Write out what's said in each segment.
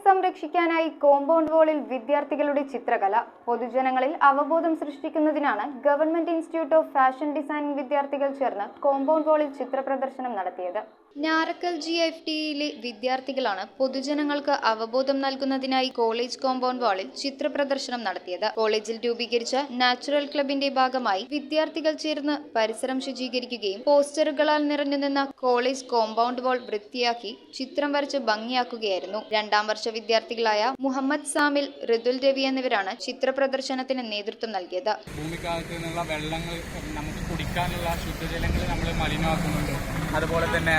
സംരക്ഷിക്കാനായി കോമ്പൗണ്ട് വാളിൽ വിദ്യാർത്ഥികളുടെ ചിത്രകല പൊതുജനങ്ങളിൽ അവബോധം സൃഷ്ടിക്കുന്നതിനാണ് government institute of fashion designing വിദ്യാർത്ഥികൾ ചേർന്ന് കോമ്പൗണ്ട് വാളിൽ ചിത്രപ്രദർശനം നടത്തിയത്. ഞാറക്കൽ GFTയിലെ വിദ്യാർത്ഥികളാണ് പൊതുജനങ്ങൾക്ക് അവബോധം നൽകുന്നതിനായി കോളേജ് കോമ്പൗണ്ട് വാളിൽ ചിത്രപ്രദർശനം നടത്തിയത്. കോളേജിൽ രൂപീകരിച്ച നാച്ചുറൽ ക്ലബിന്റെ ഭാഗമായി വിദ്യാർത്ഥികൾ ചേർന്ന് പരിസരം ശുചീകരിക്കുകയും പോസ്റ്ററുകളാൽ നിറഞ്ഞുനിന്ന കോളേജ് കോമ്പൗണ്ട് വാൾ വൃത്തിയാക്കി ചിത്രം വരച്ച് ഭംഗിയാക്കുകയായിരുന്നു. രണ്ടാം വർഷ വിദ്യാർത്ഥികളായ മുഹമ്മദ് സാമിൽ, ഋതുൽ രവി എന്നിവരാണ് ചിത്രപ്രദർശനത്തിന് നേതൃത്വം നൽകിയത്. ഭൂമിക്കകത്ത് നിന്നുള്ള വെള്ളങ്ങൾ നമുക്ക് കുടിക്കാനുള്ള ശുദ്ധജലങ്ങൾ നമ്മൾ മലിനമാക്കുന്നുണ്ട്. അതുപോലെ തന്നെ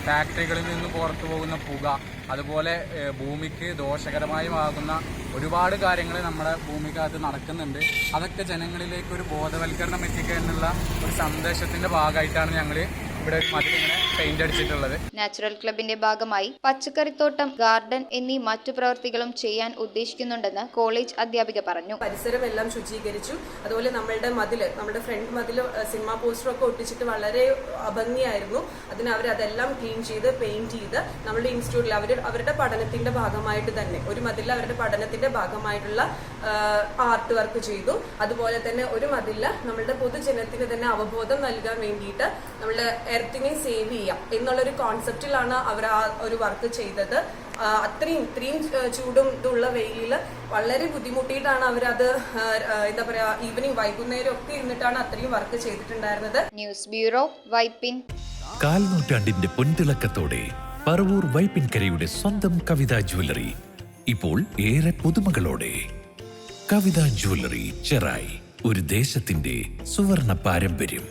ഫാക്ടറികളിൽ നിന്ന് പുറത്തു പോകുന്ന പുക, അതുപോലെ ഭൂമിക്ക് ദോഷകരമാകുന്ന ഒരുപാട് കാര്യങ്ങൾ നമ്മുടെ ഭൂമിക്കകത്ത് നടക്കുന്നുണ്ട്. അതൊക്കെ ജനങ്ങളിലേക്ക് ഒരു ബോധവൽക്കരണം എത്തിക്കുക എന്നുള്ള ഒരു സന്ദേശത്തിന്റെ ഭാഗമായിട്ടാണ് ഞങ്ങൾ ഇവിടെ മതിലിങ്ങനെ പെയിന്റ് അടിച്ചിട്ടുള്ളത്. നാച്ചുറൽ ക്ലബിന്റെ ഭാഗമായി പച്ചക്കറിത്തോട്ടം, ഗാർഡൻ എന്നീ മറ്റു പ്രവൃത്തികളും ചെയ്യാൻ ഉദ്ദേശിക്കുന്നുണ്ടെന്ന് കോളേജ് അധ്യാപിക പറഞ്ഞു. പരിസരം എല്ലാം ശുചീകരിച്ചു. അതുപോലെ നമ്മുടെ ഫ്രണ്ട് മതിൽ സിനിമ പോസ്റ്ററൊക്കെ ഒട്ടിച്ചിട്ട് വളരെ അഭംഗിയായിരുന്നു. അതെല്ലാം ക്ലീൻ ചെയ്ത് പെയിന്റ് ചെയ്ത് നമ്മുടെ ഇൻസ്റ്റിറ്റ്യൂട്ടിൽ അവരുടെ പഠനത്തിന്റെ ഭാഗമായിട്ട് തന്നെ ഒരു മതിൽ അവരുടെ പഠനത്തിന്റെ ഭാഗമായിട്ടുള്ള ആർട്ട് വർക്ക് ചെയ്തു. അതുപോലെ തന്നെ ഒരു മതിൽ നമ്മളുടെ പൊതുജനത്തിന് തന്നെ അവബോധം നൽകാൻ വേണ്ടിയിട്ട് നമ്മളുടെ എർത്തിനെ സേവ് ചെയ്യാം എന്നുള്ളൊരു കോൺസെപ്റ്റിലാണ് അവർ ആ ഒരു വർക്ക് ചെയ്തത്. ഇത്രയും ചൂടും ഇതുള്ള വെയിലിൽ വളരെ ബുദ്ധിമുട്ടിയിട്ടാണ് അവരത് ഈവനിങ് വൈകുന്നേരം ഒക്കെ ഇരുന്നിട്ടാണ് അത്രയും വർക്ക് ചെയ്തിട്ടുണ്ടായിരുന്നത്. News bureau, Vypin. കാൽനൂറ്റാണ്ടിന്റെ പൊൻതിളക്കത്തോടെ പറവൂർ വൈപ്പിൻകരയുടെ സ്വന്തം കവിതാ ജ്വല്ലറി ഇപ്പോൾ ഏറെ പുതുമകളോടെ. കവിതാ ജ്വല്ലറി ചെറായി, ഒരു ദേശത്തിന്റെ സുവർണ പാരമ്പര്യം.